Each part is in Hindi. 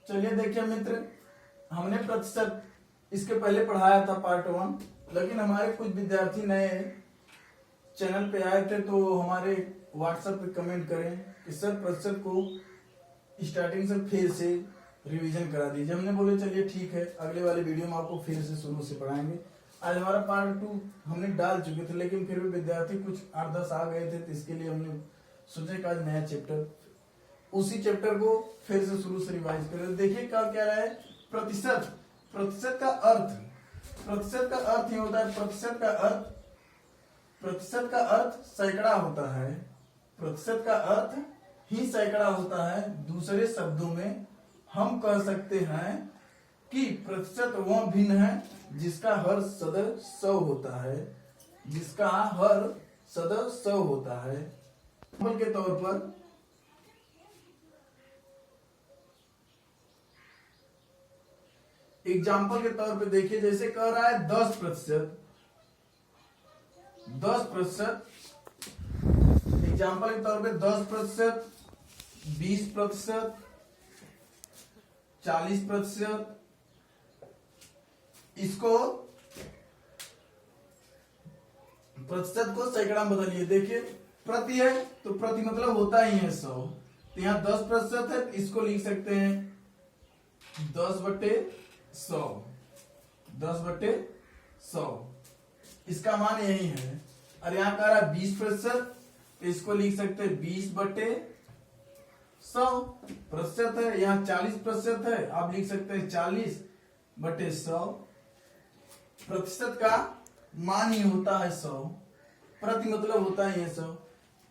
चलिए देखिए मित्र, हमने प्रतिशत इसके पहले पढ़ाया था पार्ट 1, लेकिन हमारे कुछ विद्यार्थी नए चैनल पे आए थे तो हमारे व्हाट्सएप पे कमेंट करें कि सर प्रतिशत को स्टार्टिंग से फिर से रिवीजन करा दीजिए। हमने बोले चलिए ठीक है, अगले वाले वीडियो में आपको फिर से शुरू से पढ़ाएंगे। आज हमारा पार्ट 2 हमने डाल चुके थे, लेकिन फिर भी विद्यार्थी कुछ 8-10 आ गए थे, तो इसके लिए हमने सोचा कि आज नया चैप्टर, उसी चैप्टर को फिर से शुरू से रिवाइज करें। देखिए क्या क्या रहा है, प्रतिशत। प्रतिशत का अर्थ, प्रतिशत का अर्थ ये होता है, प्रतिशत का अर्थ सैकड़ा होता है। प्रतिशत का अर्थ ही सैकड़ा होता है। दूसरे शब्दों में हम कह सकते हैं कि प्रतिशत वह भिन्न है जिसका हर सदस्य 100 होता है, जिसका हर सदस्य 100 होता है। एग्जाम्पल के तौर पर एग्जाम्पल के तौर पे देखिए, जैसे कह रहा है 10%, 10%। एग्जाम्पल के तौर पे 10%, 20%, 40%। इसको प्रतिशत को सैकड़ा में बदलिए। देखिए प्रति है तो प्रति मतलब होता ही है 100, तो यहाँ 10% है, इसको लिख सकते हैं 10/100, 10/100। इसका मान यही है। और यहाँ कह रहा है 20%, इसको लिख सकते हैं 20/100 प्रतिशत है। यहाँ 40% है, आप लिख सकते हैं 40/100। प्रतिशत का मान ही होता है 100, प्रति मतलब होता ही है 100।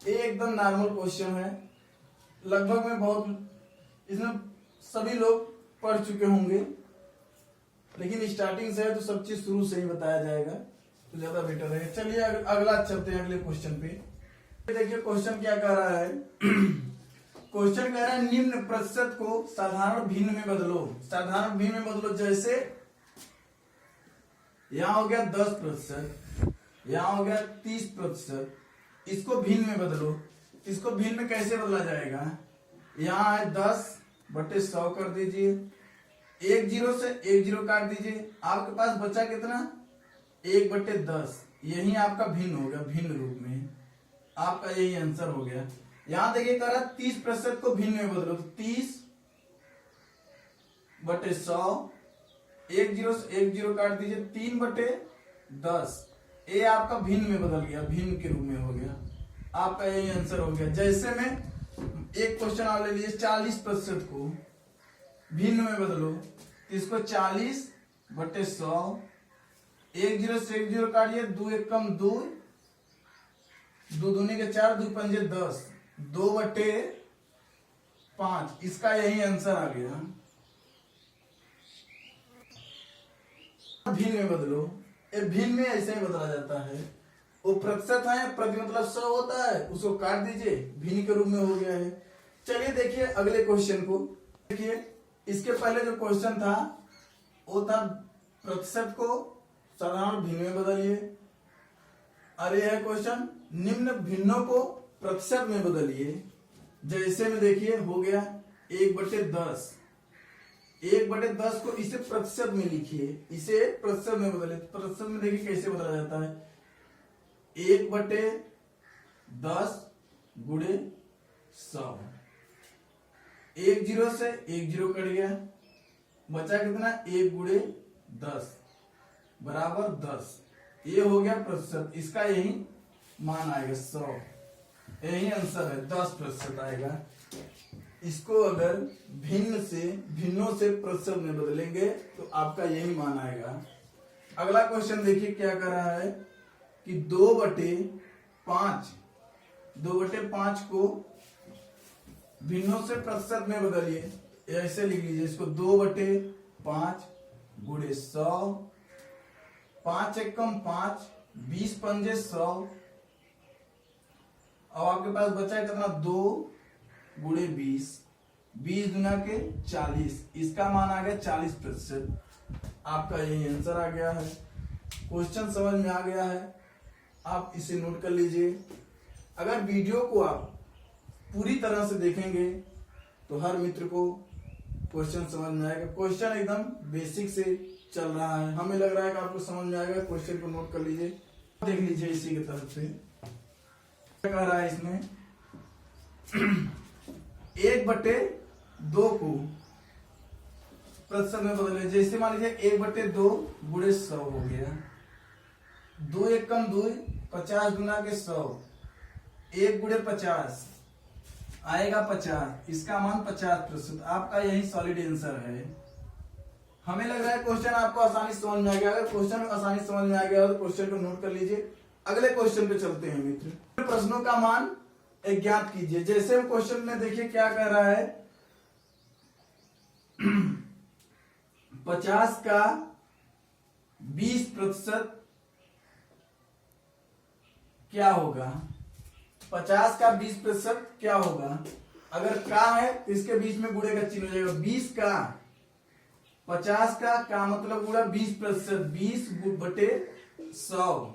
एकदम नॉर्मल क्वेश्चन है, लगभग में बहुत इसमें सभी लोग पढ़ चुके होंगे, लेकिन स्टार्टिंग से है तो सब चीज शुरू से ही बताया जाएगा तो ज्यादा बेटर है। चलिए अगला चलते हैं अगले क्वेश्चन पे। देखिए क्वेश्चन क्या कह रहा है। क्वेश्चन कह रहा है निम्न प्रतिशत को साधारण भिन्न में बदलो। साधारण भिन्न में बदलो, जैसे यहां हो गया 10%, यहां हो गया 30%, इसको भिन्न में बदलो। इसको भिन्न में कैसे बदला जाएगा, यहां है 10/100 कर दीजिए, एक जीरो से एक जीरो काट दीजिए, आपके पास बचा कितना 1/10। यही आपका भिन्न हो गया, भिन्न रूप में आपका यही आंसर हो गया। यहां देखिए कह रहा 30% को भिन्न में बदलो, तो 30/100, एक जीरो से एक जीरो काट दीजिए, 3/10। ये आपका भिन्न में बदल गया, भिन्न के रूप में हो गया, आपका यही आंसर हो गया। जैसे में एक क्वेश्चन आप ले लीजिए, 40% को भिन्न में बदलो, तो इसको 40/100, एक जीरो से एक जीरो काटिए, 2 एक कम 2, 2 दूनी के 4, 2 पंजे 10, 2/5। इसका यही आंसर आ गया। भिन्न में बदलो, ये भिन्न में ऐसे ही बदला जाता है। वो प्रतिशत है, प्रति मतलब 100 होता है, उसको काट दीजिए, भिन्न के रूप में हो गया है। चलिए देखिए अगले क्वेश्चन को। देखिए इसके पहले जो क्वेश्चन था वो था प्रतिशत को साधारण भिन्न में बदलिए। अरे है क्वेश्चन निम्न भिन्नों को प्रतिशत में बदलिए। जैसे में देखिए हो गया 1/10, 1/10 को इसे प्रतिशत में लिखिए, इसे प्रतिशत में बदलिए। प्रतिशत में देखिए कैसे बदला जाता है, 1/10 गुणे 100, एक जीरो से एक जीरो कट गया, बचा कितना 1/10 बराबर 10। ये हो गया प्रतिशत, इसका यही मान आएगा 100, यही आंसर है 10% आएगा। इसको अगर भिन्नों से प्रतिशत में बदलेंगे तो आपका यही मान आएगा। अगला क्वेश्चन देखिए क्या कर रहा है कि 2/5 को भिन्नों से प्रतिशत में बदलिए। ऐसे लिख लीजिए इसको, 2/5 गुणे 100, 5 एक कम 5, 20 पंजे 100। अब आपके पास बचा है कितना 2 गुणे 20, 20 दुना के 40, इसका मान आ गया 40%। आपका यही आंसर आ गया है। क्वेश्चन समझ में आ गया है, आप इसे नोट कर लीजिए। अगर वीडियो को आप पूरी तरह से देखेंगे तो हर मित्र को क्वेश्चन समझ में आएगा। क्वेश्चन एकदम बेसिक से चल रहा है, हमें लग रहा है कि आपको समझ में आएगा। क्वेश्चन को नोट कर लीजिए, देख लीजिए इसी की तरफ से क्या कह रहा है इसमें। 1/2 को प्रतिशत में बदले, जैसे मान लीजिए 1/2 गुणे 100 हो गया। 2 1 कम 2, 50 गुना के 100, 1 गुणे 50 आएगा 50, इसका मान 50%। आपका यही सॉलिड आंसर है। हमें लग रहा है क्वेश्चन आपको आसानी से समझ में आ गया। अगर क्वेश्चन आसानी से समझ में आ गया तो क्वेश्चन को नोट कर लीजिए। अगले क्वेश्चन पे चलते हैं मित्र। प्रश्नों का मान ज्ञात कीजिए। जैसे क्वेश्चन में देखिए क्या कह रहा है, 50 का 20% क्या होगा। 50 का 20% क्या होगा। अगर का है तो इसके बीच में गुणे का चिन्ह हो जाएगा। 20 का 50 का मतलब गुणा 20%, 20/100।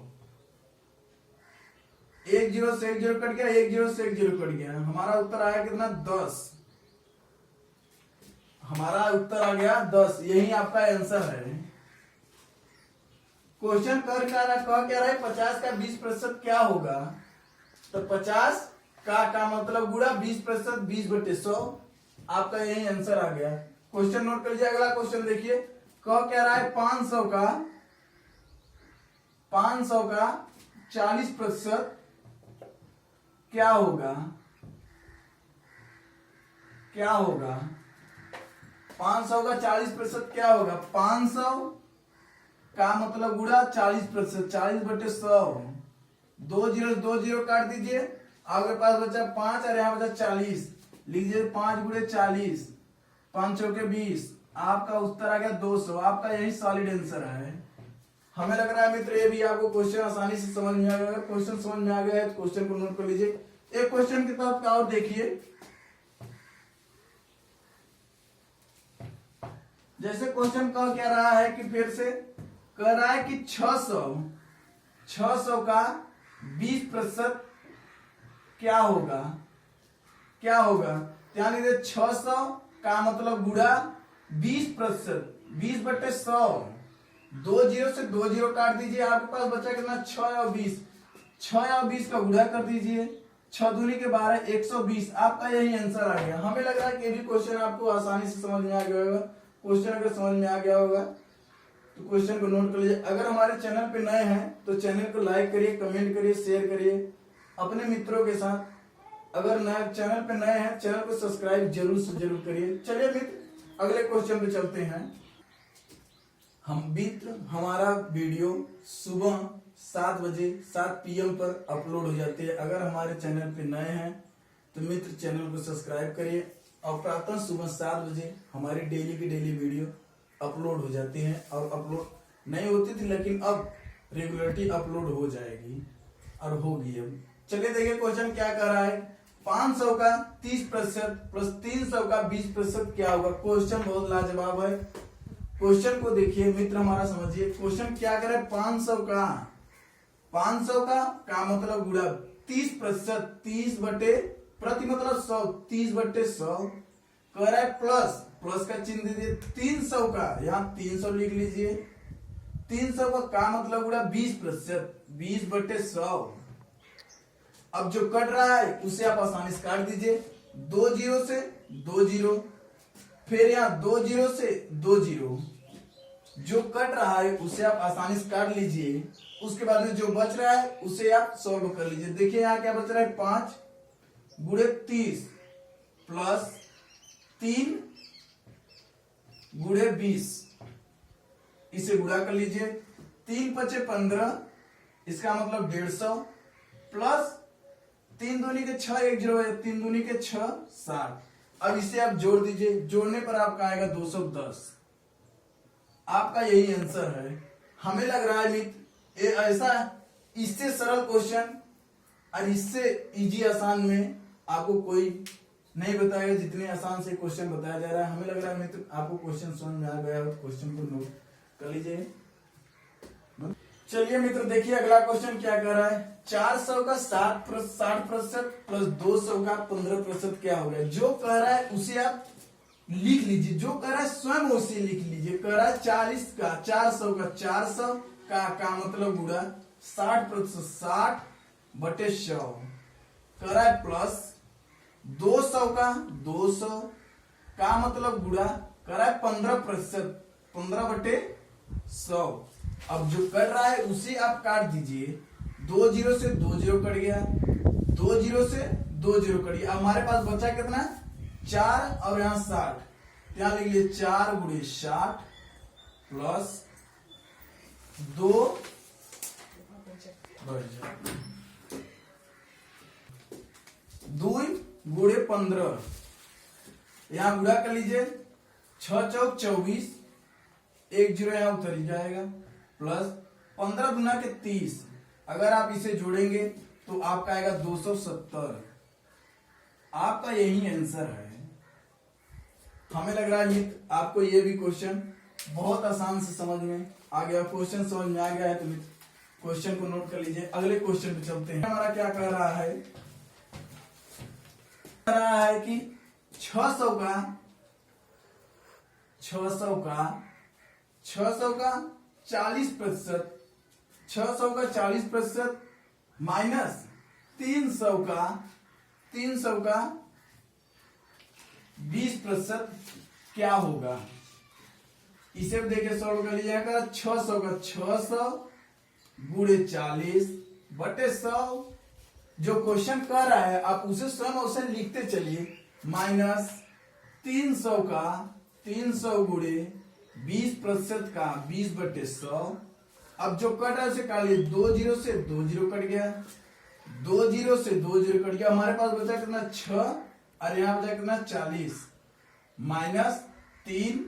1 0 से 1 0 कट गया, 1 0 से 1 0 कट गया। हमारा उत्तर आया कितना, 10। हमारा उत्तर आ गया 10। यही आपका आंसर है। क्वेश्चन कर क्या रहा है, 50 का 20% क्या होगा। तो 50 का मतलब गुणा 20%, 20/100। आपका यही आंसर आ गया। क्वेश्चन नोट कर लीजिए। अगला क्वेश्चन देखिए, क्या रहा है, 500 का 40% क्या होगा। 500 का 40% क्या होगा। 500 का मतलब गुणा 40%, 40/100। 2 0 काट दीजिए, आपके पास बचा 5 और यहाँ बचा 40। लीजिए 5 गुणे 40, 5 चौके 20। आपका उत्तर आ गया 200। आपका यही सॉलिड आंसर है। हमें लग रहा है मित्र ये भी आपको क्वेश्चन आसानी से समझ में आ गया। क्वेश्चन समझ में आ गया है तो क्वेश्चन को नोट कर लीजिए। एक क्वेश्चन की तरफ और देखिए। जैसे क्वेश्चन कह क्या रहा है कि फिर से कह रहा है कि 600 का 20% क्या होगा। ध्यान दीजिए, 600 का मतलब गुणा 20%, 20/100। 2 0 से 2 0 काट दीजिए, आपके पास बचा कितना, 6 और 20। 6 और 20 का गुणा कर दीजिए, 6 दूनी के 12, 120। आपका यही आंसर आ गया। हमें लग रहा है कि ये भी क्वेश्चन आपको आसानी से समझ में आ गया होगा। क्वेश्चन अगर समझ में आ गया होगा तो क्वेश्चन को नोट कर लीजिए। अगर हमारे चैनल पे नए हैं तो चैनल को लाइक करिए, कमेंट करिए, शेयर करिए अपने मित्रों के साथ। अगर नए चैनल पे नए हैं, चैनल को सब्सक्राइब जरूर से जरूर करिए। चलिए मित्र अगले क्वेश्चन पे चलते हैं। हमारा वीडियो सुबह 7 बजे 7 PM पर अपलोड हो जाती है। अगर हमारे चैनल पे नए हैं तो मित्र चैनल को सब्सक्राइब करिए। और प्रातः सुबह 7 बजे हमारी डेली की डेली वीडियो अपलोड हो जाती है। और अपलोड नहीं होती थी लेकिन अब रेगुलरिटी अपलोड हो जाएगी और होगी अब। चलिए देखिए क्वेश्चन क्या कर रहा है। 500 का 30% प्लस 300 का 20% क्या होगा। क्वेश्चन बहुत लाजवाब है। क्वेश्चन को देखिए मित्र, हमारा समझिए। क्वेश्चन क्या करे, 500 का मतलब गुणा 30%, 30/, प्रति मतलब 100, 30/100 कह रहा है। प्लस का चिन्ह दीजिए। 300 का, यहाँ 300 लिख लीजिए। 300 का मतलब गुणा 20%, 20/100। अब जो कट रहा है उसे आप आसानी से काट दीजिए। 2 0 से 2 0, फिर यहाँ 2 0 से 2 0। जो कट रहा है उसे आप आसानी से काट लीजिए। उसके बाद में जो बच रहा है उसे आप सॉल्व कर लीजिए। देखिए यहाँ क्या बच रहा है, 5 गुणे 30 प्लस 3 गुणे 20। इसे गुणा कर लीजिए। 3 × 5 = 15, इसका मतलब 150 प्लस 3 दूनी के 6, 1 0 है, 3 दूनी के 6, 60। अब इसे आप जोड़ दीजिए। जोड़ने पर आपका आएगा 210। आपका यही आंसर है। हमें लग रहा है मित्र ये ऐसा इससे सरल क्वेश्चन और इससे इजी आसान में आपको कोई नहीं बताएगा जितने आसान से क्वेश्चन बताया जा रहा है। हमें लग रहा है मित्र आपको क्वेश्चन समझ में आ गया है। क्वेश्चन को नोट कर लीजिए। चलिए मित्र देखिए अगला क्वेश्चन क्या कर रहा है। 400 का 60% प्लस 200 का 15% क्या हो गया। जो कह रहा है उसे आप लिख लीजिए, जो कह रहा है स्वयं उसे लिख लीजिए। कह रहा है 40 का 400 का 400 का मतलब गुड़ा 60% 60 बटे 100। कह रहा है प्लस 200 का 200 का मतलब गुड़ा कह रहा है 15% 15 बटे 100। अब जो कर रहा है उसे आप काट दीजिए। 2 जीरो से 2 जीरो कट गया, 2 जीरो से 2 जीरो कट गया। हमारे पास बचा कितना 4 और यहाँ 60। यहाँ लिख लिए 4 गुणे 60 प्लस 2 2 गुणे 15। यहाँ गुणा कर लीजिए 6 चौक 24, 1 जीरो यहाँ उतर ही जाएगा, प्लस 15 गुना के 30। अगर आप इसे जोड़ेंगे तो आपका आएगा 270। आपका यही आंसर है। हमें लग रहा है आपको ये भी क्वेश्चन बहुत आसान से समझ में आ गया। क्वेश्चन समझ में आ गया है तो क्वेश्चन को नोट कर लीजिए। अगले क्वेश्चन पे चलते हैं। हमारा क्या कह रहा है, कह रहा है कि 600 का 40%, 600 का 40% माइनस 300 का 20% क्या होगा। इसे देखिए सॉल्व कर लीजिएगा। 600 का 600 गुणे 40 बटे 100। जो क्वेश्चन कर रहा है आप उसे स्वयं उसे लिखते चलिए। माइनस 300 का 300 गुणे 20% का 20 बटे 100। अब जो कट रहा है उसे काट लिए। 2 जीरो से 2 जीरो कट गया, 2 जीरो से 2 जीरो कट गया। हमारे पास बचा कितना 6 और यहाँ बचा कितना 40 माइनस 3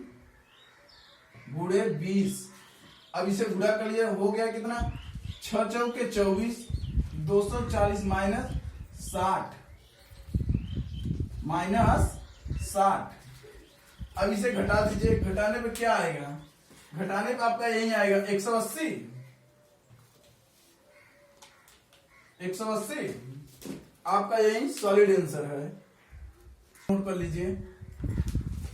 गुणे 20। अब इसे गुणा कर लिया, हो गया कितना 6 चौके 24, 240 माइनस 60। अब इसे घटा दीजिए। घटाने पे क्या आएगा, घटाने पे आपका यही आएगा 180। 180 आपका यही सॉलिड आंसर है। नोट कर लीजिए।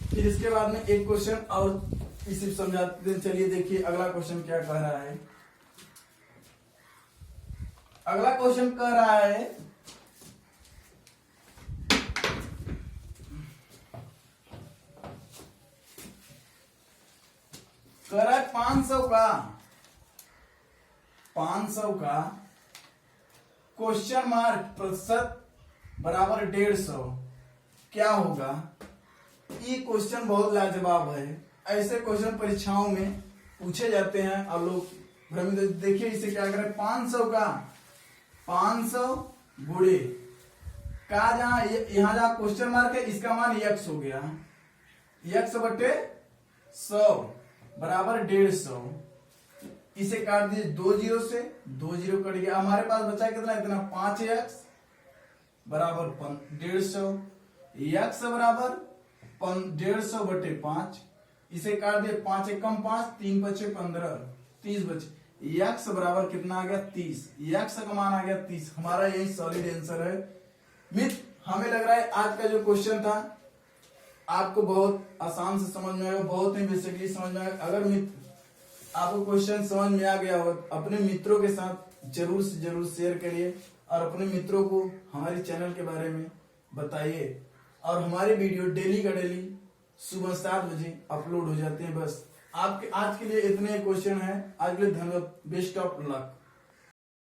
फिर इसके बाद में एक क्वेश्चन और इसे समझाते हैं। चलिए देखिए अगला क्वेश्चन क्या कह रहा है। अगला क्वेश्चन कह रहा है कह रहा है 500 का क्वेश्चन मार्क प्रतिशत बराबर 150 क्या होगा। ये क्वेश्चन बहुत लाजवाब है। ऐसे क्वेश्चन परीक्षाओं में पूछे जाते हैं और लोग भ्रमित। देखिए इसे क्या करें। 500 का 500 गुणे का जहां यहां जहां क्वेश्चन मार्क है इसका मान x हो गया, x बटे 100 बराबर 150। इसे काट दीजिए। 2 जीरो से 2 जीरो कट गया। हमारे पास बचा कितना इतना 5x बराबर 150, x बराबर 150 बटे 5। इसे काट दिए। 5 एकम 5, 3 बचे 15, 30 बचे। x बराबर कितना आ गया 30। x का मान आ गया 30। हमारा यही सॉलिड आंसर है। मित्र हमें लग रहा है आज का जो क्वेश्चन था आपको बहुत आसान से समझ में आया, बहुत ही बेसिकली समझ में आया। अगर मित्र आपको क्वेश्चन समझ में आ गया हो अपने मित्रों के साथ जरूर से जरूर शेयर करिए और अपने मित्रों को हमारे चैनल के बारे में बताइए। और हमारे वीडियो डेली का डेली सुबह 7 बजे अपलोड हो जाते हैं। बस आपके आज के लिए इतने क्वेश्चन हैं। आज के लिए धन्यवाद। Best of luck.